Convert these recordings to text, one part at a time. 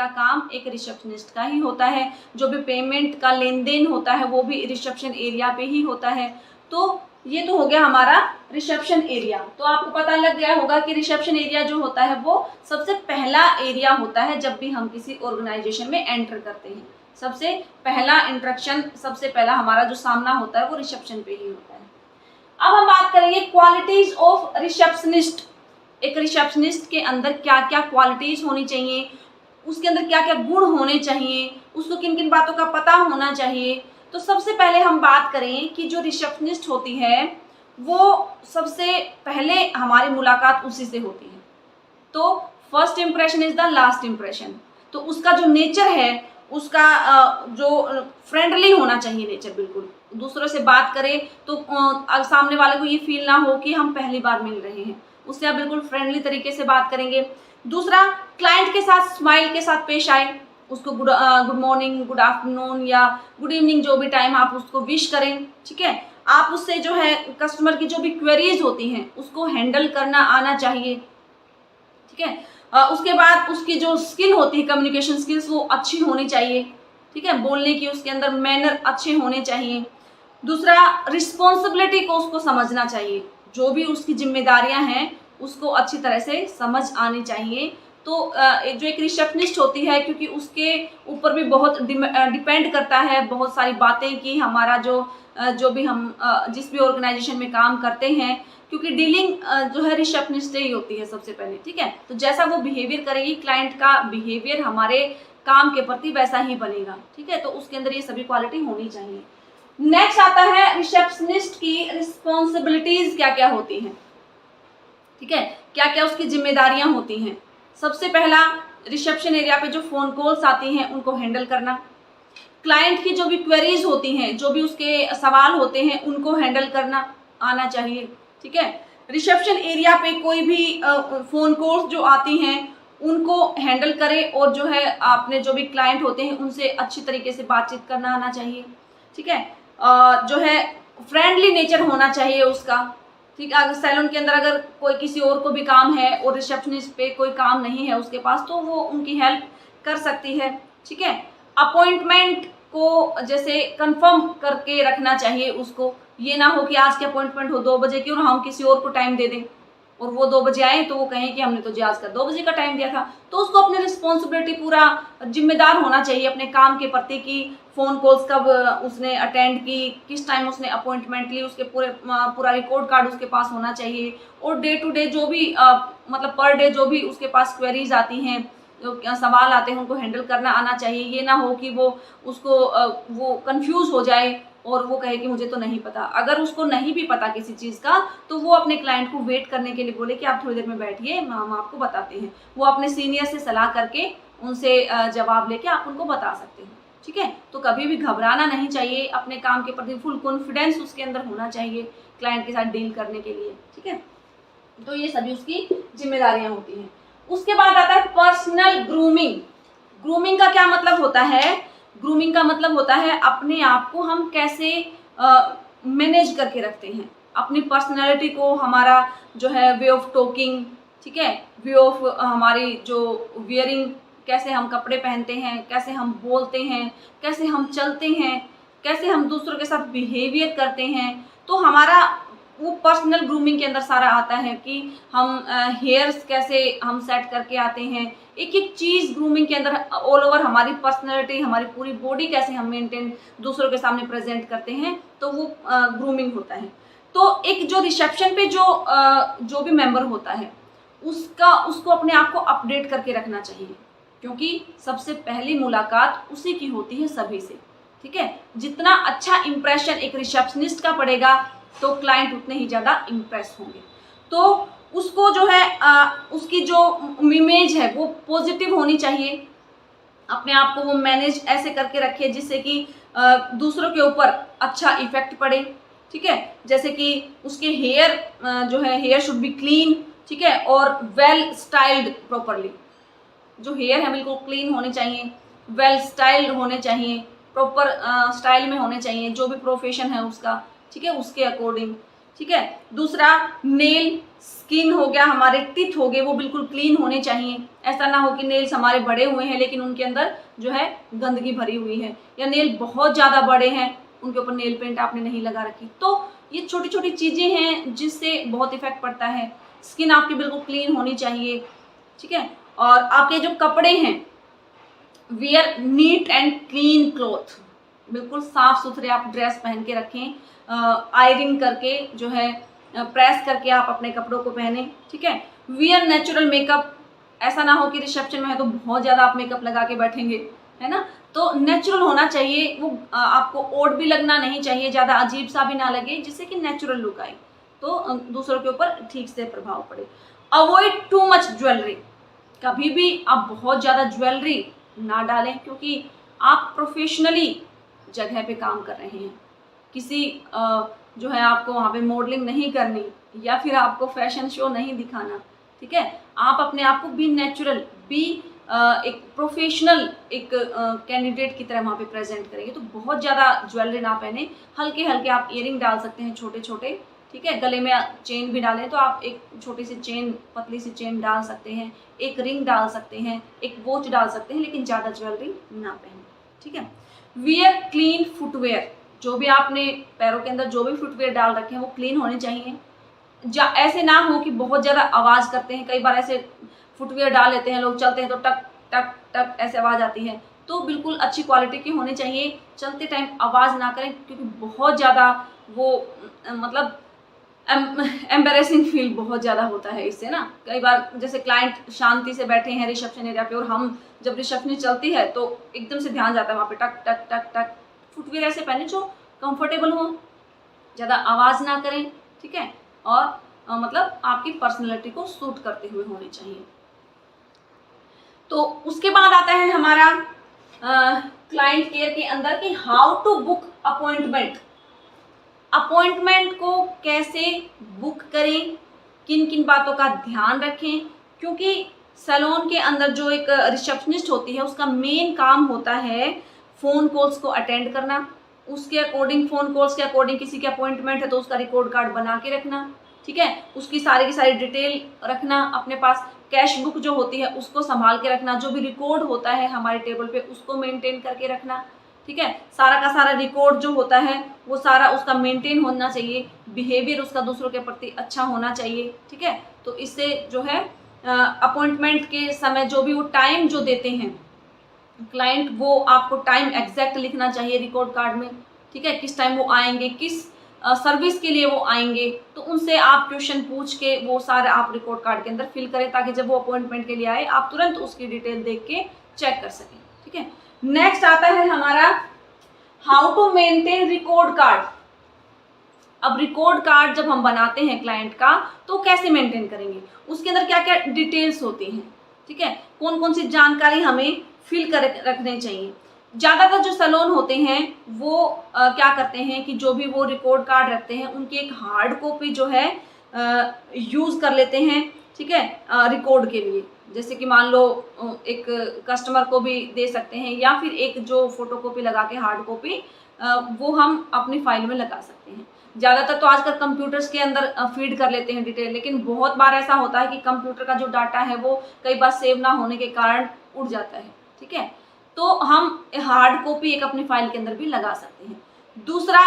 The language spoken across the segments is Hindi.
का काम एक रिसेप्शनिस्ट का ही होता है। जो भी पेमेंट का लेन देन होता है वो भी रिसेप्शन एरिया पे ही होता है। तो ये तो हो गया हमारा रिसेप्शन एरिया। तो आपको पता लग गया होगा कि रिसेप्शन एरिया जो होता है वो सबसे पहला एरिया होता है जब भी हम किसी ऑर्गेनाइजेशन में एंटर करते हैं। सबसे पहला इंटरेक्शन, सबसे पहला हमारा जो सामना होता है वो रिसेप्शन पे ही होता है। अब हम बात करेंगे क्वालिटीज ऑफ रिसेप्शनिस्ट। एक रिसेप्शनिस्ट के अंदर क्या क्या क्वालिटीज होनी चाहिए, उसके अंदर क्या क्या गुण होने चाहिए, उसको किन किन बातों का पता होना चाहिए। तो सबसे पहले हम बात करें कि जो रिसेप्शनिस्ट होती है वो सबसे पहले हमारी मुलाकात उसी से होती है। तो first impression is the last impression. तो उसका जो नेचर है, उसका जो फ्रेंडली होना चाहिए नेचर, बिल्कुल दूसरों से बात करें तो सामने वाले को ये फील ना हो कि हम पहली बार मिल रहे हैं, उससे आप बिल्कुल फ्रेंडली तरीके से बात करेंगे। दूसरा, क्लाइंट के साथ स्माइल के साथ पेश आए, उसको गुड मॉर्निंग, गुड आफ्टरनून या गुड इवनिंग जो भी टाइम आप उसको विश करें। ठीक है, आप उससे जो है कस्टमर की जो भी क्वेरीज होती हैं उसको हैंडल करना आना चाहिए। ठीक है, उसके बाद उसकी जो स्किल होती है, कम्युनिकेशन स्किल्स, वो अच्छी होनी चाहिए। ठीक है, बोलने की उसके अंदर मैनर अच्छे होने चाहिए। दूसरा, रिस्पॉन्सिबिलिटी को उसको समझना चाहिए, जो भी उसकी जिम्मेदारियां हैं उसको अच्छी तरह से समझ आनी चाहिए। तो जो एक रिसेप्शनिस्ट होती है, क्योंकि उसके ऊपर भी बहुत डिपेंड करता है बहुत सारी बातें कि हमारा जो भी हम जिस भी ऑर्गेनाइजेशन में काम करते हैं, क्योंकि डीलिंग जो है रिसेप्शनिस्ट से ही होती है सबसे पहले। ठीक है, तो जैसा वो बिहेवियर करेगी, क्लाइंट का बिहेवियर हमारे काम के प्रति वैसा ही बनेगा। ठीक है, तो उसके अंदर ये सभी क्वालिटी होनी चाहिए। नेक्स्ट आता है रिसेप्शनिस्ट की रिस्पॉन्सिबिलिटीज क्या क्या होती हैं। ठीक है, क्या क्या उसकी जिम्मेदारियां होती हैं। सबसे पहला, रिसेप्शन एरिया पे जो फोन कॉल्स आती हैं उनको हैंडल करना। क्लाइंट की जो भी क्वेरीज होती हैं, जो भी उसके सवाल होते हैं उनको हैंडल करना आना चाहिए। ठीक है, रिसेप्शन एरिया पे कोई भी फोन कॉल्स जो आती हैं उनको हैंडल करें, और जो है आपने जो भी क्लाइंट होते हैं उनसे अच्छी तरीके से बातचीत करना आना चाहिए। ठीक है, जो है फ्रेंडली नेचर होना चाहिए उसका। ठीक है, अगर सैलून के अंदर अगर कोई किसी और को भी काम है और रिसेप्शनिस्ट पे कोई काम नहीं है उसके पास, तो वो उनकी हेल्प कर सकती है। ठीक है, अपॉइंटमेंट को जैसे कंफर्म करके रखना चाहिए उसको। ये ना हो कि आज की अपॉइंटमेंट हो 2 बजे की और हम किसी और को टाइम दे दें और वो 2 बजे आए तो वो कहें कि हमने तो जी आज का 2 बजे का टाइम दिया था। तो उसको अपनी रिस्पॉन्सिबिलिटी, पूरा जिम्मेदार होना चाहिए अपने काम के प्रति कि फ़ोन कॉल्स कब उसने अटेंड की, किस टाइम उसने अपॉइंटमेंट ली, उसके पूरा रिकॉर्ड कार्ड उसके पास होना चाहिए। और डे टू डे जो भी मतलब पर डे जो भी उसके पास क्वेरीज आती हैं, जो सवाल आते हैं, उनको हैंडल करना आना चाहिए। ये ना हो कि वो कंफ्यूज हो जाए और वो कहे कि मुझे तो नहीं पता। अगर उसको नहीं भी पता किसी चीज़ का, तो वो अपने क्लाइंट को वेट करने के लिए बोले कि आप थोड़ी देर में बैठिए, हम आपको बताते हैं। वो अपने सीनियर से सलाह करके उनसे जवाब लेके आप उनको बता सकते हैं। ठीक है, तो कभी भी घबराना नहीं चाहिए, अपने काम के प्रति फुल कॉन्फिडेंस उसके अंदर होना चाहिए क्लाइंट के साथ डील करने के लिए। ठीक है, तो ये सभी उसकी जिम्मेदारियां होती हैं। उसके बाद आता है पर्सनल ग्रूमिंग। ग्रूमिंग का क्या मतलब होता है? ग्रूमिंग का मतलब होता है अपने आप को हम कैसे मैनेज करके रखते हैं, अपनी पर्सनैलिटी को, हमारा जो है वे ऑफ टॉकिंग, ठीक है, वे ऑफ हमारी जो वियरिंग, कैसे हम कपड़े पहनते हैं, कैसे हम बोलते हैं, कैसे हम चलते हैं, कैसे हम दूसरों के साथ बिहेवियर करते हैं। तो हमारा वो पर्सनल ग्रूमिंग के अंदर सारा आता है कि हम हेयर्स कैसे हम सेट करके आते हैं, एक एक चीज़ ग्रूमिंग के अंदर ऑल ओवर हमारी पर्सनैलिटी, हमारी पूरी बॉडी कैसे हम मेंटेन दूसरों के सामने प्रेजेंट करते हैं, तो वो ग्रूमिंग होता है। तो एक जो रिसेप्शन पे जो भी मेंबर होता है उसको अपने आप को अपडेट करके रखना चाहिए, क्योंकि सबसे पहली मुलाकात उसी की होती है सभी से। ठीक है, जितना अच्छा इंप्रेशन एक रिसेप्शनिस्ट का पड़ेगा तो क्लाइंट उतने ही ज़्यादा इम्प्रेस होंगे। तो उसको जो है उसकी जो इमेज है वो पॉजिटिव होनी चाहिए। अपने आप को वो मैनेज ऐसे करके रखे जिससे कि दूसरों के ऊपर अच्छा इफेक्ट पड़े। ठीक है, जैसे कि उसके हेयर जो है हेयर शुड बी क्लीन, ठीक है, और वेल स्टाइल्ड प्रॉपरली। जो हेयर है बिल्कुल क्लीन होने चाहिए, वेल स्टाइल्ड होने चाहिए, प्रॉपर स्टाइल में होने चाहिए, जो भी प्रोफेशन है उसका, ठीक है, उसके अकॉर्डिंग। ठीक है। दूसरा नेल स्किन हो गया, हमारे टिथ हो गए, वो बिल्कुल क्लीन होने चाहिए। ऐसा ना हो कि नेल्स हमारे बड़े हुए हैं लेकिन उनके अंदर जो है गंदगी भरी हुई है, या नेल बहुत ज़्यादा बड़े हैं, उनके ऊपर नेल पेंट आपने नहीं लगा रखी। तो ये छोटी छोटी चीज़ें हैं जिससे बहुत इफेक्ट पड़ता है। स्किन आपकी बिल्कुल क्लीन होनी चाहिए, ठीक है। और आपके जो कपड़े हैं, wear neat and clean cloth, बिल्कुल साफ सुथरे आप ड्रेस पहन के रखें, आयरन करके जो है प्रेस करके आप अपने कपड़ों को पहने, ठीक है। वियर नेचुरल मेकअप, ऐसा ना हो कि रिसेप्शन में है तो बहुत ज़्यादा आप मेकअप लगा के बैठेंगे, है ना। तो नेचुरल होना चाहिए, वो आपको ओड भी लगना नहीं चाहिए, ज़्यादा अजीब सा भी ना लगे, जिससे कि नेचुरल लुक आए, तो दूसरों के ऊपर ठीक से प्रभाव पड़े। अवॉइड टू मच ज्वेलरी, कभी भी आप बहुत ज़्यादा ज्वेलरी ना डालें, क्योंकि आप प्रोफेशनली जगह पे काम कर रहे हैं। किसी जो है आपको वहाँ पे मॉडलिंग नहीं करनी, या फिर आपको फैशन शो नहीं दिखाना, ठीक है। आप अपने आप को बी नेचुरल, बी एक प्रोफेशनल एक कैंडिडेट की तरह वहाँ पे प्रेजेंट करेंगे। तो बहुत ज़्यादा ज्वेलरी ना पहने, हल्के हल्के आप इयरिंग डाल सकते हैं, छोटे छोटे, ठीक है। गले में चेन भी डालें तो आप एक छोटी सी चेन, पतली सी चेन डाल सकते हैं, एक रिंग डाल सकते हैं, एक वॉच डाल सकते हैं, लेकिन ज़्यादा ज्वेलरी ना पहने, ठीक है। वियर क्लीन फुटवेयर, जो भी आपने पैरों के अंदर जो भी फुटवेयर डाल रखे हैं वो क्लीन होने चाहिए। ऐसे ना हो कि बहुत ज़्यादा आवाज़ करते हैं, कई बार ऐसे फुटवेयर डाल लेते हैं लोग, चलते हैं तो टक टक टक ऐसे आवाज़ आती है। तो बिल्कुल अच्छी क्वालिटी के होने चाहिए, चलते टाइम आवाज़ ना करें, क्योंकि बहुत ज़्यादा वो मतलब एम्बेरेसिंग फील बहुत ज़्यादा होता है इससे ना। कई बार जैसे क्लाइंट शांति से बैठे हैं रिसेप्शन एरिया पे, और हम जब रिसेप्शन चलती है तो एकदम से ध्यान जाता है वहाँ पे, टक टक टक टक। फुटवेयर ऐसे पहने जो कंफर्टेबल हो, ज़्यादा आवाज़ ना करें, ठीक है, और मतलब आपकी पर्सनैलिटी को सूट करते हुए होने चाहिए। तो उसके बाद आता है हमारा क्लाइंट केयर के अंदर कि how to book appointment. Appointment को कैसे बुक करें, किन किन बातों का ध्यान रखें, क्योंकि सैलून के अंदर जो एक रिसेप्शनिस्ट होती है उसका मेन काम होता है फ़ोन कॉल्स को अटेंड करना, उसके अकॉर्डिंग फ़ोन कॉल्स के अकॉर्डिंग किसी की अपॉइंटमेंट है तो उसका रिकॉर्ड कार्ड बना के रखना, ठीक है। उसकी सारी की सारी डिटेल रखना अपने पास, कैश बुक जो होती है उसको संभाल के रखना, जो भी रिकॉर्ड होता है हमारे टेबल पे उसको मेंटेन करके रखना, ठीक है। सारा का सारा रिकॉर्ड जो होता है वो सारा उसका मेंटेन होना चाहिए, बिहेवियर उसका दूसरों के प्रति अच्छा होना चाहिए, ठीक है। तो इससे जो है अपॉइंटमेंट के समय जो भी वो टाइम जो देते हैं क्लाइंट, वो आपको टाइम एग्जैक्ट लिखना चाहिए रिकॉर्ड कार्ड में, ठीक है। किस टाइम वो आएंगे, किस सर्विस के लिए वो आएंगे, तो उनसे आप क्वेश्चन पूछ के वो सारे आप रिकॉर्ड कार्ड के अंदर फिल करें, ताकि जब वो अपॉइंटमेंट के लिए आए आप तुरंत उसकी डिटेल देख के चेक कर सकें, ठीक है। नेक्स्ट आता है हमारा how to maintain record card. अब रिकॉर्ड कार्ड जब हम बनाते हैं क्लाइंट का तो कैसे मेंटेन करेंगे, उसके अंदर क्या क्या डिटेल्स होती हैं, ठीक है, कौन कौन सी जानकारी हमें फिल कर रखने चाहिए। ज़्यादातर जो सैलून होते हैं वो क्या करते हैं कि जो भी वो रिकॉर्ड कार्ड रखते हैं उनकी एक हार्ड कॉपी जो है यूज़ कर लेते हैं, ठीक है, रिकॉर्ड के लिए। जैसे कि मान लो एक कस्टमर को भी दे सकते हैं, या फिर एक जो फोटो कॉपी लगा के हार्ड कॉपी वो हम अपनी फाइल में लगा सकते हैं। ज़्यादातर तो आजकल कंप्यूटर्स के अंदर फीड कर लेते हैं डिटेल, लेकिन बहुत बार ऐसा होता है कि कंप्यूटर का जो डाटा है वो कई बार सेव ना होने के कारण उड़ जाता है, ठीक है। तो हम हार्ड कॉपी एक अपनी फाइल के अंदर भी लगा सकते हैं। दूसरा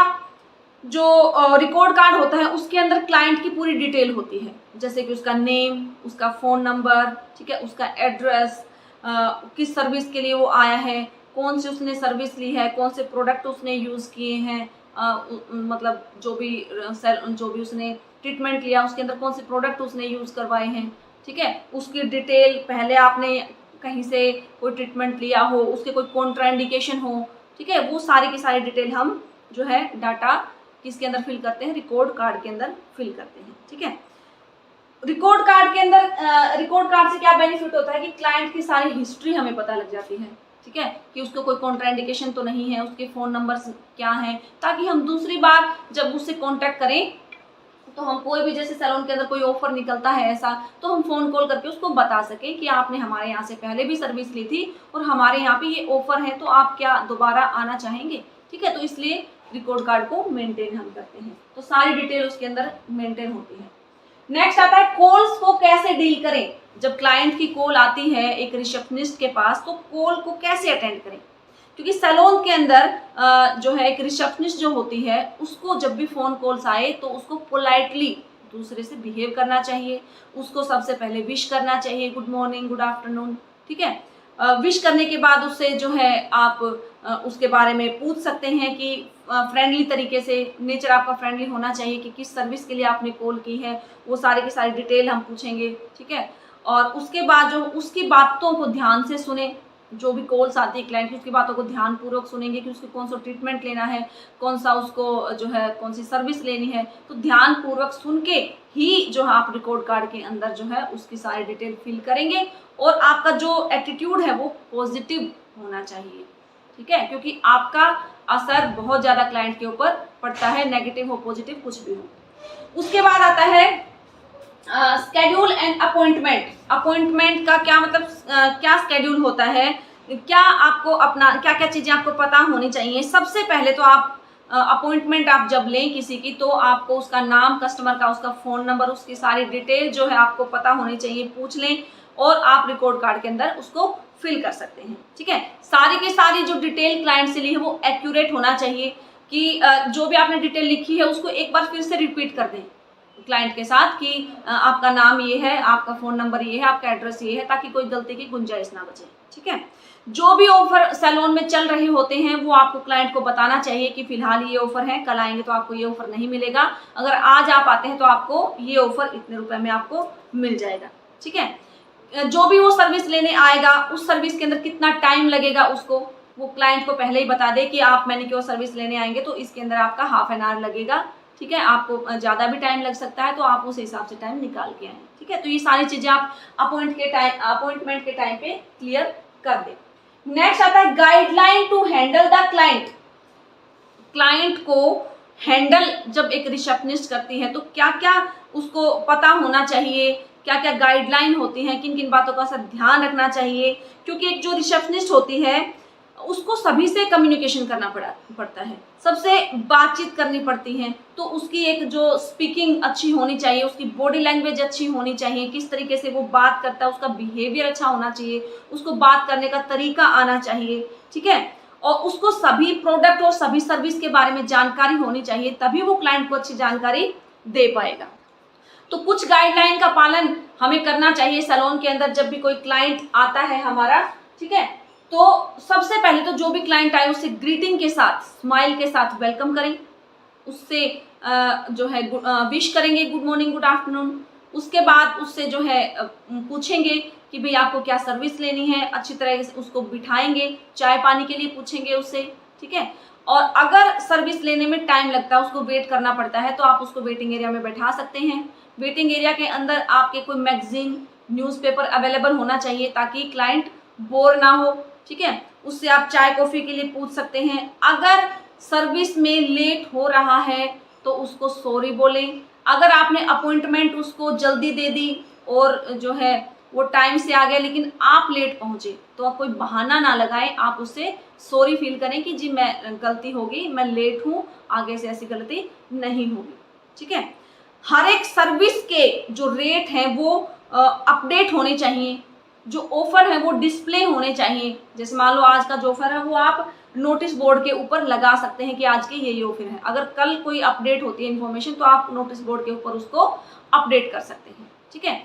जो रिकॉर्ड कार्ड होता है उसके अंदर क्लाइंट की पूरी डिटेल होती है, जैसे कि उसका नेम, उसका फ़ोन नंबर, ठीक है, उसका एड्रेस, किस सर्विस के लिए वो आया है, कौन सी उसने सर्विस ली है, कौन से प्रोडक्ट उसने यूज़ किए हैं, मतलब जो भी उसने ट्रीटमेंट लिया उसके अंदर कौन से प्रोडक्ट उसने यूज़ करवाए हैं, ठीक है। उसकी डिटेल, पहले आपने कहीं से कोई ट्रीटमेंट लिया हो, उसके कोई कॉन्ट्राइंडिकेशन हो, ठीक है, वो सारी की सारी डिटेल हम जो है डाटा किसके अंदर फिल करते हैं, रिकॉर्ड कार्ड के अंदर फिल करते हैं, ठीक है। रिकॉर्ड कार्ड के अंदर रिकॉर्ड कार्ड से क्या बेनिफिट होता है कि क्लाइंट की सारी हिस्ट्री हमें पता लग जाती है, ठीक है, कि उसको कोई कॉन्ट्राइंडिकेशन तो नहीं है, उसके फ़ोन नंबर्स क्या हैं, ताकि हम दूसरी बार जब उससे कॉन्टैक्ट करें तो हम कोई भी, जैसे सैलून के अंदर कोई ऑफर निकलता है ऐसा, तो हम फ़ोन कॉल करके उसको बता सकें कि आपने हमारे यहाँ से पहले भी सर्विस ली थी और हमारे यहाँ पे ये ऑफर है, तो आप क्या दोबारा आना चाहेंगे, ठीक है। तो इसलिए रिकॉर्ड कार्ड को मेंटेन हम करते हैं। तो सारी डिटेल उसके अंदर मेंटेन होती है। नेक्स्ट आता है कॉल्स को कैसे डील करें। जब क्लाइंट की कॉल आती है एक रिसेप्शनिस्ट के पास, तो कॉल को कैसे अटेंड करें, क्योंकि सैलून के अंदर जो है एक रिसेप्शनिस्ट जो होती है उसको जब भी फ़ोन कॉल्स आए तो उसको पोलाइटली दूसरे से बिहेव करना चाहिए। उसको सबसे पहले विश करना चाहिए, गुड मॉर्निंग, गुड आफ्टरनून, ठीक है। विश करने के बाद उससे जो है आप उसके बारे में पूछ सकते हैं कि फ्रेंडली तरीके से, नेचर आपका फ्रेंडली होना चाहिए कि किस सर्विस के लिए आपने कॉल की है, वो सारी की सारी डिटेल हम पूछेंगे, ठीक है। और उसके बाद जो उसकी बातों को ध्यान से सुने, जो भी कॉल्स आती है क्लाइंट की उसकी बातों को ध्यानपूर्वक सुनेंगे कि उसको कौन सा ट्रीटमेंट लेना है, कौन सा उसको जो है कौन सी सर्विस लेनी है, तो ध्यानपूर्वक सुन के ही जो है आप रिकॉर्ड कार्ड के अंदर जो है उसकी सारी डिटेल फिल करेंगे। और आपका जो एटीट्यूड है वो पॉजिटिव होना चाहिए, ठीक है, क्योंकि आपका असर बहुत ज़्यादा क्लाइंट के ऊपर पड़ता है, नेगेटिव हो पॉजिटिव कुछ भी हो। उसके बाद आता है स्केड्यूल एंड अपॉइंटमेंट। अपॉइंटमेंट का क्या मतलब, क्या स्केड्यूल होता है, क्या आपको अपना क्या क्या चीज़ें आपको पता होनी चाहिए। सबसे पहले तो आप अपॉइंटमेंट आप जब लें किसी की, तो आपको उसका नाम, कस्टमर का उसका फ़ोन नंबर, उसकी सारी डिटेल जो है आपको पता होनी चाहिए, पूछ लें और आप रिकॉर्ड कार्ड के अंदर उसको फिल कर सकते हैं, ठीक है। सारी की सारी जो डिटेल क्लाइंट से ली है वो एक्यूरेट होना चाहिए कि जो भी आपने डिटेल लिखी है उसको एक बार फिर से रिपीट कर दें क्लाइंट के साथ कि आपका नाम ये है, आपका फ़ोन नंबर ये है, आपका एड्रेस ये है, ताकि कोई गलती की गुंजाइश ना बचे, ठीक है। जो भी ऑफर सैलून में चल रहे होते हैं वो आपको क्लाइंट को बताना चाहिए कि फिलहाल ये ऑफर है, कल आएंगे तो आपको ये ऑफर नहीं मिलेगा, अगर आज आप आते हैं तो आपको ये ऑफर इतने रुपए में आपको मिल जाएगा, ठीक है। जो भी वो सर्विस लेने आएगा उस सर्विस के अंदर कितना टाइम लगेगा उसको वो क्लाइंट को पहले ही बता दे कि आप मैनिक्योर सर्विस लेने आएंगे तो इसके अंदर आपका हाफ एन आवर लगेगा, ठीक है। आपको ज़्यादा भी टाइम लग सकता है तो आप उस हिसाब से टाइम निकाल के आएँ, ठीक है। तो ये सारी चीज़ें आप अपॉइंटमेंट के टाइम पे क्लियर कर दें। नेक्स्ट आता है guideline to handle the client. Client को हैंडल जब एक रिसेप्शनिस्ट करती है तो क्या क्या उसको पता होना चाहिए, क्या क्या गाइडलाइन होती हैं, किन किन बातों का सब ध्यान रखना चाहिए, क्योंकि एक जो रिसेप्शनिस्ट होती है उसको सभी से कम्युनिकेशन करना पड़ता है, सबसे बातचीत करनी पड़ती है, तो उसकी एक जो स्पीकिंग अच्छी होनी चाहिए, उसकी बॉडी लैंग्वेज अच्छी होनी चाहिए, किस तरीके से वो बात करता है, उसका बिहेवियर अच्छा होना चाहिए, उसको बात करने का तरीका आना चाहिए, ठीक है। और उसको सभी प्रोडक्ट और सभी सर्विस के बारे में जानकारी होनी चाहिए, तभी वो क्लाइंट को अच्छी जानकारी दे पाएगा। तो कुछ गाइडलाइन का पालन हमें करना चाहिए सैलून के अंदर जब भी कोई क्लाइंट आता है हमारा, ठीक है। तो सबसे पहले तो जो भी क्लाइंट आए उससे ग्रीटिंग के साथ, स्माइल के साथ वेलकम करें, उससे जो है विश करेंगे, गुड मॉर्निंग, गुड आफ्टरनून। उसके बाद उससे जो है पूछेंगे कि भाई आपको क्या सर्विस लेनी है, अच्छी तरह से उसको बिठाएंगे, चाय पानी के लिए पूछेंगे उससे, ठीक है। और अगर सर्विस लेने में टाइम लगता है, उसको वेट करना पड़ता है, तो आप उसको वेटिंग एरिया में बैठा सकते हैं। वेटिंग एरिया के अंदर आपके कोई मैगजीन, न्यूज़पेपर अवेलेबल होना चाहिए ताकि क्लाइंट बोर ना हो, ठीक है। उससे आप चाय कॉफ़ी के लिए पूछ सकते हैं। अगर सर्विस में लेट हो रहा है तो उसको सॉरी बोलें। अगर आपने अपॉइंटमेंट उसको जल्दी दे दी और जो है वो टाइम से आ गया लेकिन आप लेट पहुंचे, तो आप कोई बहाना ना लगाएं, आप उससे सॉरी फील करें कि जी मैं गलती होगी, मैं लेट हूँ, आगे से ऐसी गलती नहीं होगी, ठीक है। हर एक सर्विस के जो रेट हैं वो अपडेट होने चाहिए, जो ऑफर है वो डिस्प्ले होने चाहिए। जैसे मान लो आज का जो ऑफर है वो आप नोटिस बोर्ड के ऊपर लगा सकते हैं कि आज के ये ऑफर है। अगर कल कोई अपडेट होती है इन्फॉर्मेशन तो आप नोटिस बोर्ड के ऊपर उसको अपडेट कर सकते हैं, ठीक है।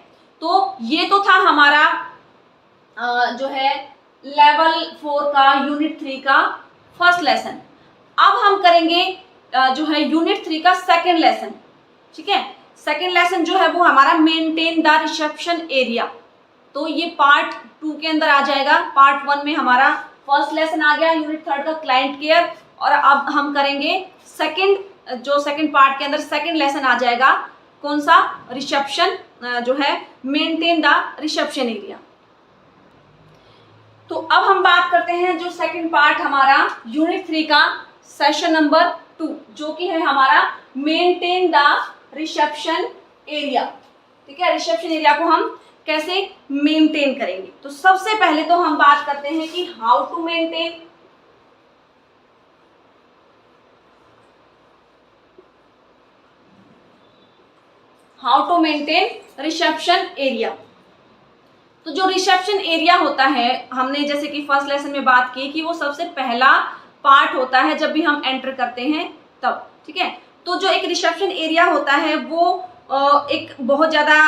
तो ये तो था हमारा जो है लेवल 4 का यूनिट 3 का फर्स्ट लेसन। अब हम करेंगे जो है यूनिट 3 का सेकेंड लेसन, ठीक है। सेकेंड लेसन जो है वो हमारा मेंटेन द रिसेप्शन एरिया। तो ये पार्ट 2 के अंदर आ जाएगा। पार्ट 1 में हमारा फर्स्ट लेसन आ गया यूनिट 3 का क्लाइंट केयर, और अब हम करेंगे सेकंड पार्ट के अंदर सेकंड लेसन आ जाएगा, कौन सा, रिसेप्शन जो है मेंटेन द रिसेप्शन एरिया। तो अब हम बात करते हैं जो सेकंड पार्ट हमारा यूनिट 3 का सेशन नंबर 2 जो कि है हमारा मेंटेन द रिसेप्शन एरिया, ठीक है। रिसेप्शन एरिया को हम कैसे मेंटेन करेंगे, तो सबसे पहले तो हम बात करते हैं कि how to maintain. How to maintain reception area. तो जो रिसेप्शन एरिया होता है, हमने जैसे कि फर्स्ट लेसन में बात की कि वो सबसे पहला पार्ट होता है जब भी हम एंटर करते हैं तब, ठीक है। तो जो एक रिसेप्शन एरिया होता है वो एक बहुत ज़्यादा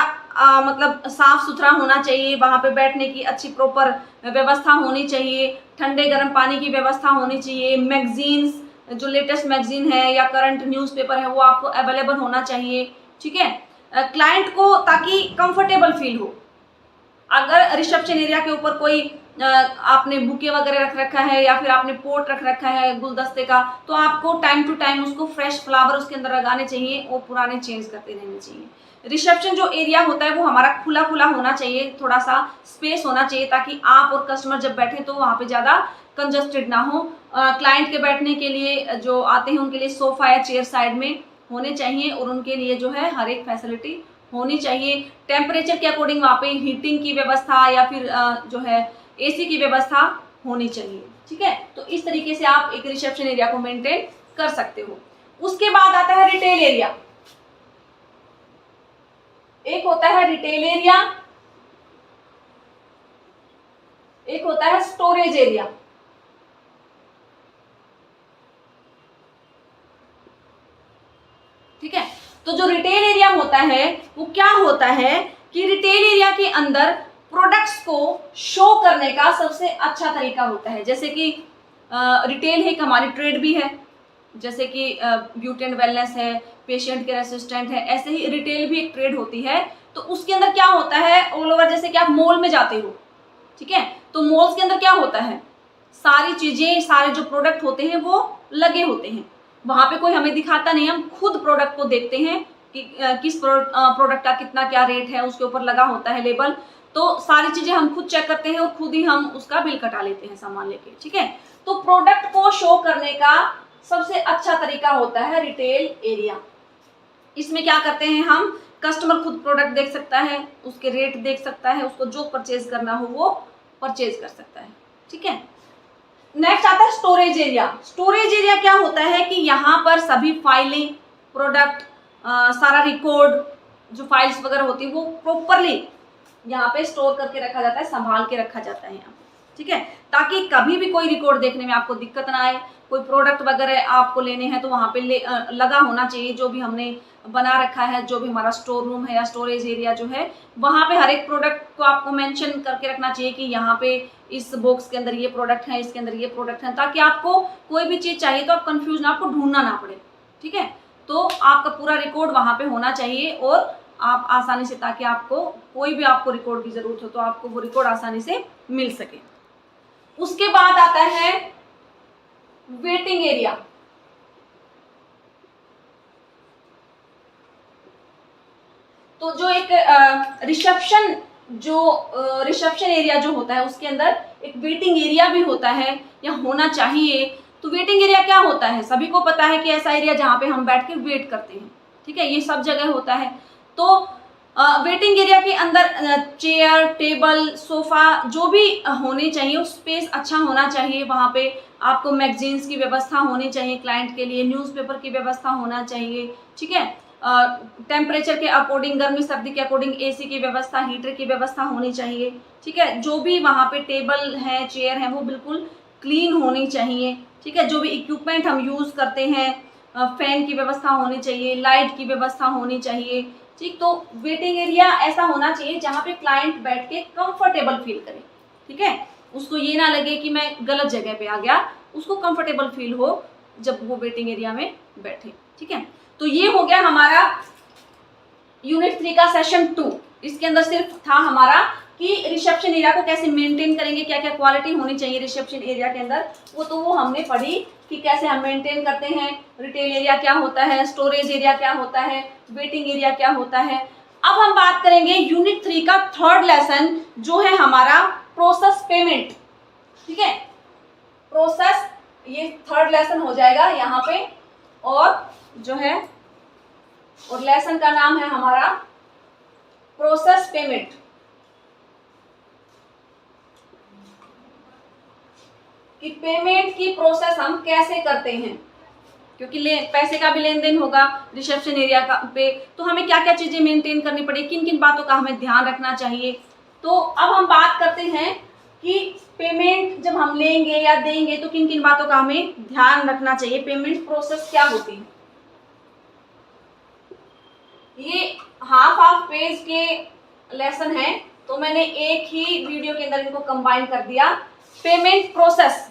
मतलब साफ सुथरा होना चाहिए, वहाँ पे बैठने की अच्छी प्रॉपर व्यवस्था होनी चाहिए, ठंडे गर्म पानी की व्यवस्था होनी चाहिए, मैगजीन्स जो लेटेस्ट मैगजीन है या करंट न्यूज़पेपर है वो आपको अवेलेबल होना चाहिए, ठीक है। क्लाइंट को ताकि कंफर्टेबल फील हो। अगर रिसेप्शन एरिया के ऊपर कोई आपने बुके वगैरह रख रखा है या फिर आपने पोट रख रखा है गुलदस्ते का, तो आपको टाइम टू टाइम उसको फ्रेश फ्लावर उसके अंदर लगाने चाहिए और पुराने चेंज करते रहने चाहिए। रिसेप्शन जो एरिया होता है वो हमारा खुला खुला होना चाहिए, थोड़ा सा स्पेस होना चाहिए ताकि आप और कस्टमर जब बैठे तो वहाँ पे ज़्यादा कंजस्टेड ना हो। क्लाइंट के बैठने के लिए जो आते हैं उनके लिए सोफा या चेयर साइड में होने चाहिए और उनके लिए जो है हर एक फैसिलिटी होनी चाहिए। टेम्परेचर के अकॉर्डिंग वहाँ पे हीटिंग की व्यवस्था या फिर जो है एसी की व्यवस्था होनी चाहिए, ठीक है। तो इस तरीके से आप एक रिसेप्शन एरिया को मेंटेन कर सकते हो। उसके बाद आता है रिटेल एरिया। एक होता है रिटेल एरिया, एक होता है स्टोरेज एरिया। ठीक है, तो जो रिटेल एरिया होता है वो क्या होता है कि रिटेल एरिया के अंदर प्रोडक्ट्स को शो करने का सबसे अच्छा तरीका होता है। जैसे कि रिटेल एक हमारी ट्रेड भी है, जैसे कि ब्यूटी एंड वेलनेस है, पेशेंट केयर असिस्टेंट है, ऐसे ही रिटेल भी एक ट्रेड होती है। तो उसके अंदर क्या होता है, ऑल ओवर जैसे कि आप मॉल में जाते हो, ठीक है, तो मॉल्स के अंदर क्या होता है, सारी चीजें, सारे जो प्रोडक्ट होते हैं वो लगे होते हैं। वहां पे कोई हमें दिखाता नहीं, हम खुद प्रोडक्ट को देखते हैं कि किस प्रोडक्ट का कितना क्या रेट है, उसके ऊपर लगा होता है लेबल। तो सारी चीजें हम खुद चेक करते हैं और खुद ही हम उसका बिल कटा लेते हैं सामान लेके, ठीक है। तो प्रोडक्ट को शो करने का सबसे अच्छा तरीका होता है रिटेल एरिया। इसमें क्या करते हैं हम, कस्टमर खुद प्रोडक्ट देख सकता है, उसके रेट देख सकता है, उसको जो परचेज करना हो वो परचेज कर सकता है, ठीक है। नेक्स्ट आता है स्टोरेज एरिया। स्टोरेज एरिया क्या होता है कि यहाँ पर सभी फाइलें, प्रोडक्ट, सारा रिकॉर्ड, जो फाइल्स वगैरह होती है वो प्रॉपरली यहाँ पे स्टोर करके रखा जाता है, संभाल के रखा जाता है यहाँ पे, ठीक है, ताकि कभी भी कोई रिकॉर्ड देखने में आपको दिक्कत ना आए। कोई प्रोडक्ट वगैरह आपको लेने हैं तो वहाँ पे लगा होना चाहिए, जो भी हमने बना रखा है, जो भी हमारा स्टोर रूम है या स्टोरेज एरिया जो है, वहाँ पे हर एक प्रोडक्ट को आपको मेंशन करके रखना चाहिए कि यहाँ पे इस बॉक्स के अंदर ये प्रोडक्ट है, इसके अंदर ये प्रोडक्ट है, ताकि आपको कोई भी चीज़ चाहिए तो आप कंफ्यूज ना, आपको ढूंढना ना पड़े, ठीक है। तो आपका पूरा रिकॉर्ड वहाँ पे होना चाहिए और आप आसानी से, ताकि आपको कोई भी आपको रिकॉर्ड की जरूरत हो तो आपको वो रिकॉर्ड आसानी से मिल सके। उसके बाद आता है वेटिंग एरिया। तो जो एक रिसेप्शन एरिया जो होता है उसके अंदर एक वेटिंग एरिया भी होता है या होना चाहिए। तो वेटिंग एरिया क्या होता है, सभी को पता है कि ऐसा एरिया जहाँ पे हम बैठ के वेट करते हैं, ठीक है, ये सब जगह होता है। तो वेटिंग एरिया के अंदर चेयर, टेबल, सोफा जो भी होने चाहिए, उस स्पेस अच्छा होना चाहिए। वहाँ पे आपको मैगजीन्स की व्यवस्था होनी चाहिए, क्लाइंट के लिए न्यूज़पेपर की व्यवस्था होना चाहिए, ठीक है। टेम्परेचर के अकॉर्डिंग, गर्मी सर्दी के अकॉर्डिंग एसी की व्यवस्था, हीटर की व्यवस्था होनी चाहिए, ठीक है। जो भी वहाँ पे टेबल है, चेयर है, वो बिल्कुल क्लीन होनी चाहिए, ठीक है। जो भी इक्विपमेंट हम यूज़ करते हैं, फैन की व्यवस्था होनी चाहिए, लाइट की व्यवस्था होनी चाहिए, ठीक। तो वेटिंग एरिया ऐसा होना चाहिए जहाँ पे क्लाइंट बैठ के कंफर्टेबल फील करे, ठीक है, उसको ये ना लगे कि मैं गलत जगह पे आ गया, उसको कंफर्टेबल फील हो जब वो वेटिंग एरिया में बैठे, ठीक है। तो ये हो गया हमारा यूनिट 3 का सेशन 2। इसके अंदर सिर्फ था हमारा कि रिसेप्शन एरिया को कैसे मेंटेन करेंगे, क्या क्या क्वालिटी होनी चाहिए रिसेप्शन एरिया के अंदर, वो हमने पढ़ी कि कैसे हम मेंटेन करते हैं। रिटेल एरिया क्या होता है, स्टोरेज एरिया क्या होता है, वेटिंग एरिया क्या होता है। अब हम बात करेंगे यूनिट 3 का थर्ड लेसन जो है हमारा प्रोसेस पेमेंट, ठीक है। प्रोसेस, ये थर्ड लेसन हो जाएगा यहाँ पे, और जो है और लेसन का नाम है हमारा प्रोसेस पेमेंट। कि पेमेंट की प्रोसेस हम कैसे करते हैं, क्योंकि पैसे का भी लेन देन होगा रिसेप्शन एरिया का पे, तो हमें क्या क्या चीज़ें मेंटेन करनी पड़ेगी, किन किन बातों का हमें ध्यान रखना चाहिए। तो अब हम बात करते हैं कि पेमेंट जब हम लेंगे या देंगे तो किन किन बातों का हमें ध्यान रखना चाहिए, पेमेंट प्रोसेस क्या होती है। ये हाफ पेज के लेसन है, तो मैंने एक ही वीडियो के अंदर इनको कंबाइन कर दिया। पेमेंट प्रोसेस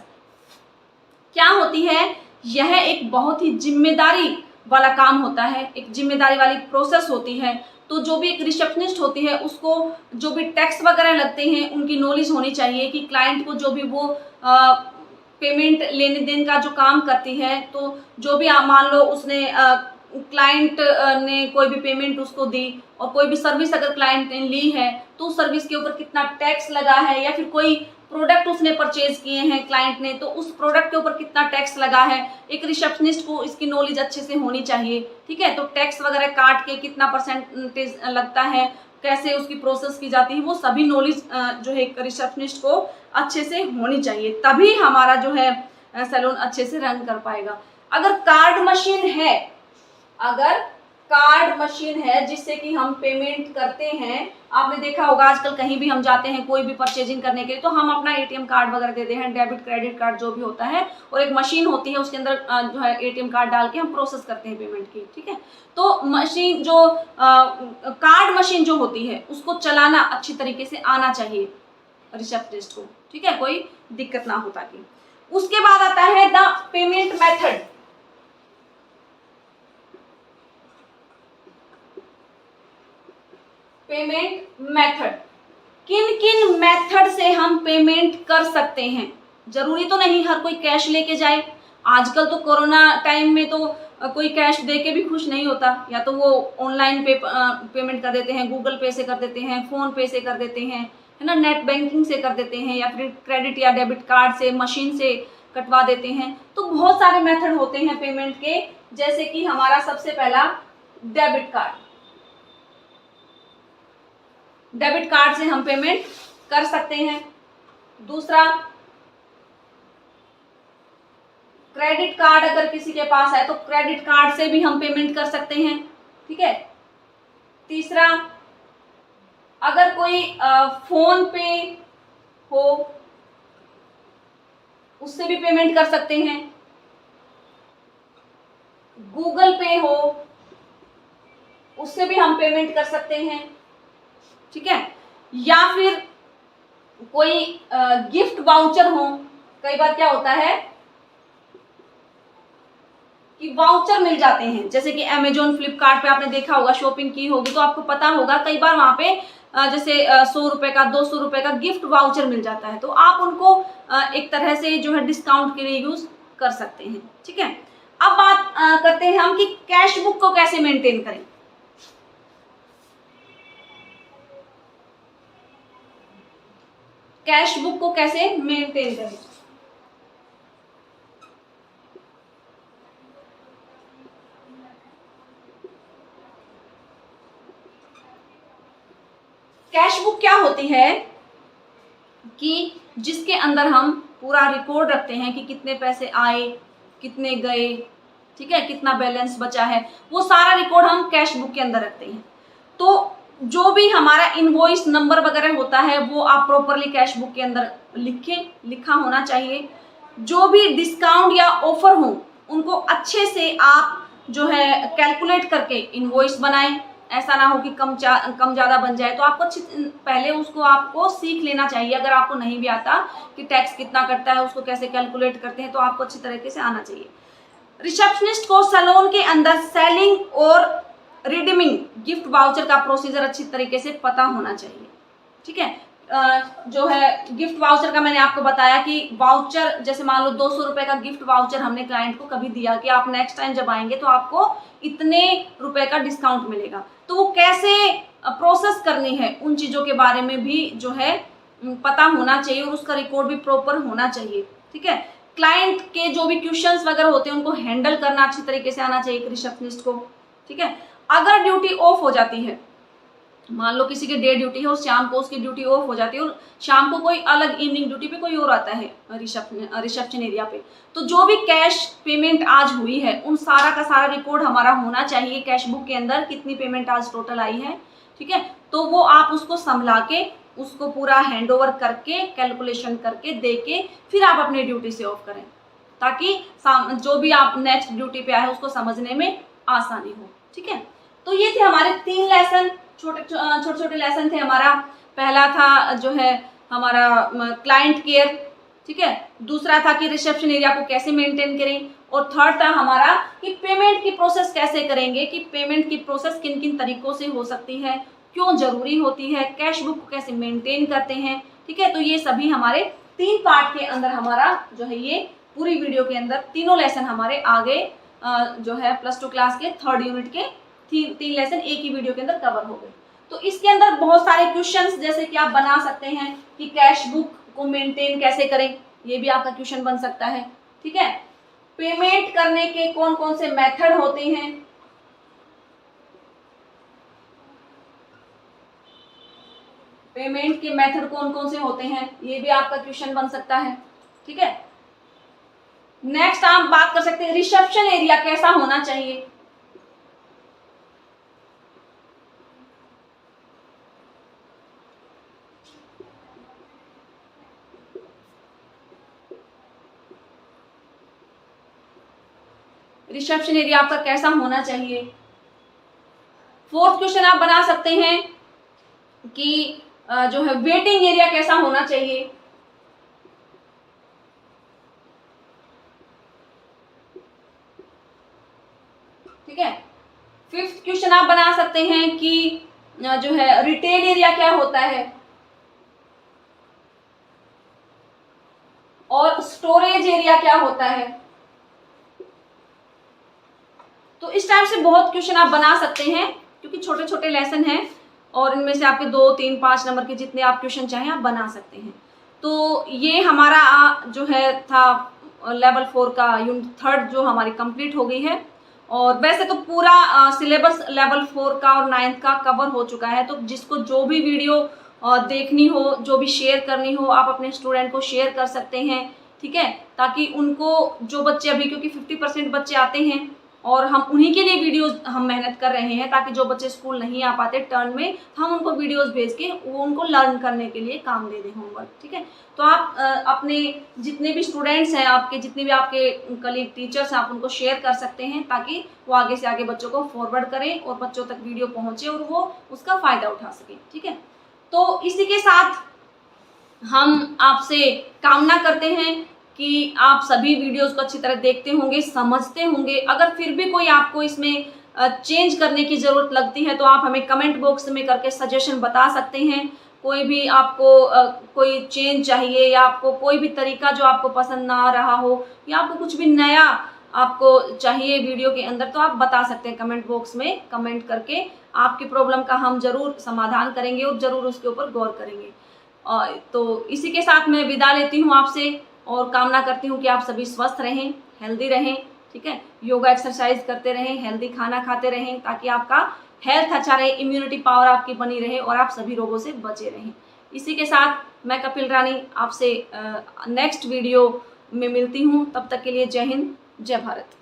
क्या होती है, यह एक बहुत ही जिम्मेदारी वाला काम होता है, एक जिम्मेदारी वाली प्रोसेस होती है। तो जो भी एक रिसेप्शनिस्ट होती है उसको जो भी टैक्स वगैरह लगते हैं उनकी नॉलेज होनी चाहिए कि क्लाइंट को जो भी वो पेमेंट लेने देने का जो काम करती है, तो जो भी मान लो उसने क्लाइंट ने कोई भी पेमेंट उसको दी और कोई भी सर्विस अगर क्लाइंट ने ली है तो उस सर्विस के ऊपर कितना टैक्स लगा है, या फिर कोई प्रोडक्ट उसने परचेज किए हैं क्लाइंट ने तो उस प्रोडक्ट के ऊपर कितना टैक्स लगा है, एक रिसेप्शनिस्ट को इसकी नॉलेज अच्छे से होनी चाहिए। ठीक है, तो टैक्स वगैरह काट के कितना परसेंटेज लगता है, कैसे उसकी प्रोसेस की जाती है, वो सभी नॉलेज जो है एक रिसेप्शनिस्ट को अच्छे से होनी चाहिए, तभी हमारा जो है सैलून अच्छे से रन कर पाएगा। अगर कार्ड मशीन है जिससे कि हम पेमेंट करते हैं, आपने देखा होगा आजकल कहीं भी हम जाते हैं कोई भी परचेजिंग करने के लिए तो हम अपना एटीएम कार्ड वगैरह देते हैं, डेबिट क्रेडिट कार्ड जो भी होता है, और एक मशीन होती है उसके अंदर जो है एटीएम कार्ड डाल के हम प्रोसेस करते हैं पेमेंट की। ठीक है, तो मशीन जो कार्ड मशीन जो होती है उसको चलाना अच्छी तरीके से आना चाहिए रिसेप्शनिस्ट को। ठीक है, कोई दिक्कत ना हो ताकि। उसके बाद आता है the payment method. Payment method, किन किन मेथड से हम पेमेंट कर सकते हैं। जरूरी तो नहीं हर कोई कैश लेके जाए, आजकल तो कोरोना टाइम में तो कोई कैश दे के भी खुश नहीं होता, या तो वो ऑनलाइन पेमेंट कर देते हैं, गूगल पे से कर देते हैं, फोन पे से कर देते हैं, है ना, नेट बैंकिंग से कर देते हैं, या फिर क्रेडिट या डेबिट कार्ड से मशीन से कटवा देते हैं। तो बहुत सारे मेथड होते हैं पेमेंट के, जैसे कि हमारा सबसे पहला डेबिट कार्ड। डेबिट कार्ड से हम पेमेंट कर सकते हैं। दूसरा क्रेडिट कार्ड अगर किसी के पास है तो क्रेडिट कार्ड से भी हम पेमेंट कर सकते हैं। ठीक है। तीसरा अगर कोई फोन पे हो उससे भी पेमेंट कर सकते हैं। गूगल पे हो उससे भी हम पेमेंट कर सकते हैं। ठीक है, या फिर कोई गिफ्ट वाउचर हो, कई बार क्या होता है कि वाउचर मिल जाते हैं, जैसे कि अमेजोन फ्लिपकार्ट पे आपने देखा होगा, शॉपिंग की होगी तो आपको पता होगा कई बार वहां पे जैसे 100 रुपए का 200 रुपए का गिफ्ट वाउचर मिल जाता है, तो आप उनको एक तरह से जो है डिस्काउंट के लिए यूज कर सकते हैं। ठीक है, अब बात करते हैं हम कि कैश बुक को कैसे मेंटेन करें। कैश बुक को कैसे मेंटेन करें। कैश बुक क्या होती है कि जिसके अंदर हम पूरा रिकॉर्ड रखते हैं कि कितने पैसे आए, कितने गए, ठीक है, कितना बैलेंस बचा है, वो सारा रिकॉर्ड हम कैश बुक के अंदर रखते हैं। तो जो भी हमारा इनवॉइस नंबर वगैरह होता है वो आप प्रॉपरली कैश बुक के अंदर लिखा होना चाहिए। जो भी डिस्काउंट या ऑफर हो उनको अच्छे से आप जो है कैलकुलेट करके इनवॉइस बनाएं। ऐसा ना हो कि कम ज़्यादा बन जाए, तो आपको पहले उसको आपको सीख लेना चाहिए। अगर आपको नहीं भी आता कि टैक्स कितना कटता है, उसको कैसे कैलकुलेट करते हैं, तो आपको अच्छी तरीके से आना चाहिए। रिसेप्शनिस्ट को सैलून के अंदर सेलिंग और रिडीमिंग गिफ्ट वाउचर का प्रोसीजर अच्छी तरीके से पता होना चाहिए। ठीक है, जो है गिफ्ट वाउचर का मैंने आपको बताया कि वाउचर जैसे मान लो 200 रुपए का गिफ्ट वाउचर हमने क्लाइंट को कभी दिया कि आप नेक्स्ट टाइम जब आएंगे तो आपको इतने रुपए का डिस्काउंट मिलेगा, तो वो कैसे प्रोसेस करनी है उन चीज़ों के बारे में भी जो है पता होना चाहिए और उसका रिकॉर्ड भी प्रॉपर होना चाहिए। ठीक है, क्लाइंट के जो भी क्वेश्चंस वगैरह होते हैं उनको हैंडल करना अच्छी तरीके से आना चाहिए एक रिसेप्शनिस्ट को। ठीक है, अगर ड्यूटी ऑफ हो जाती है मान लो किसी की डे ड्यूटी है और शाम को उसकी ड्यूटी ऑफ हो जाती है और शाम को कोई अलग इवनिंग ड्यूटी पे कोई और आता है रिसेप्शन एरिया पे, तो जो भी कैश पेमेंट आज हुई है उन सारा का सारा रिकॉर्ड हमारा होना चाहिए कैश बुक के अंदर, कितनी पेमेंट आज टोटल आई है। ठीक है, तो वो आप उसको संभला के उसको पूरा हैंड ओवर करके कैलकुलेशन करके दे के फिर आप अपनी ड्यूटी से ऑफ करें, ताकि जो भी आप नेक्स्ट ड्यूटी पे आए उसको समझने में आसानी हो। ठीक है, तो ये थे हमारे 3 लेसन, छोटे छोटे लेसन थे। हमारा पहला था जो है हमारा क्लाइंट केयर, ठीक है, दूसरा था कि रिसेप्शन एरिया को कैसे मेंटेन करें, और थर्ड था हमारा कि पेमेंट की प्रोसेस कैसे करेंगे, कि पेमेंट की प्रोसेस किन किन तरीकों से हो सकती है, क्यों जरूरी होती है, कैश बुक को कैसे मेंटेन करते हैं। ठीक है, तो ये सभी हमारे 3 पार्ट के अंदर हमारा जो है ये पूरी वीडियो के अंदर तीनों लेसन हमारे आगे जो है +2 क्लास के 3rd यूनिट के 3 लेसन एक ही वीडियो के अंदर कवर हो गए। तो इसके अंदर बहुत सारे क्वेश्चंस जैसे कि आप बना सकते हैं कि कैश बुक को मेंटेन कैसे करें, ये भी आपका क्वेश्चन बन सकता है। ठीक है, पेमेंट करने के कौन कौन से मेथड होते हैं, पेमेंट के मेथड कौन कौन से होते हैं, ये भी आपका क्वेश्चन बन सकता है। ठीक है, नेक्स्ट आप बात कर सकते हैं रिसेप्शन एरिया कैसा होना चाहिए। रिसेप्शन एरिया आपका कैसा होना चाहिए। 4th क्वेश्चन आप बना सकते हैं कि जो है वेटिंग एरिया कैसा होना चाहिए। ठीक है, 5th क्वेश्चन आप बना सकते हैं कि जो है रिटेल एरिया क्या होता है और स्टोरेज एरिया क्या होता है। तो इस टाइप से बहुत क्वेश्चन आप बना सकते हैं, क्योंकि छोटे छोटे लेसन हैं और इनमें से आपके 2, 3, 5 नंबर के जितने आप क्वेश्चन चाहें आप बना सकते हैं। तो ये हमारा जो है था लेवल 4 का यूनिट 3rd जो हमारी कंप्लीट हो गई है। और वैसे तो पूरा सिलेबस लेवल 4 का और 9th का कवर हो चुका है, तो जिसको जो भी वीडियो देखनी हो, जो भी शेयर करनी हो, आप अपने स्टूडेंट को शेयर कर सकते हैं। ठीक है, ताकि उनको जो बच्चे अभी, क्योंकि 50% बच्चे आते हैं और हम उन्हीं के लिए वीडियोस हम मेहनत कर रहे हैं, ताकि जो बच्चे स्कूल नहीं आ पाते टर्न में, हम उनको वीडियोस भेज के वो उनको लर्न करने के लिए काम दे दें, होमवर्क। ठीक है, तो आप अपने जितने भी स्टूडेंट्स हैं, आपके जितने भी आपके कलीग टीचर्स हैं, आप उनको शेयर कर सकते हैं, ताकि वो आगे से आगे बच्चों को फॉरवर्ड करें और बच्चों तक वीडियो पहुँचे और वो उसका फ़ायदा उठा सकें। ठीक है, तो इसी के साथ हम आपसे कामना करते हैं कि आप सभी वीडियोस को अच्छी तरह देखते होंगे, समझते होंगे। अगर फिर भी कोई आपको इसमें चेंज करने की ज़रूरत लगती है तो आप हमें कमेंट बॉक्स में करके सजेशन बता सकते हैं। कोई भी आपको कोई चेंज चाहिए या आपको कोई भी तरीका जो आपको पसंद ना आ रहा हो या आपको कुछ भी नया आपको चाहिए वीडियो के अंदर, तो आप बता सकते हैं कमेंट बॉक्स में कमेंट करके। आपकी प्रॉब्लम का हम ज़रूर समाधान करेंगे और ज़रूर उसके ऊपर गौर करेंगे। तो इसी के साथ मैं विदा लेती हूँ आपसे और कामना करती हूँ कि आप सभी स्वस्थ रहें, हेल्दी रहें। ठीक है, योगा एक्सरसाइज करते रहें, हेल्दी खाना खाते रहें, ताकि आपका हेल्थ अच्छा रहे, इम्यूनिटी पावर आपकी बनी रहे और आप सभी रोगों से बचे रहें। इसी के साथ मैं कपिल रानी आपसे नेक्स्ट वीडियो में मिलती हूँ। तब तक के लिए जय हिंद, जय भारत।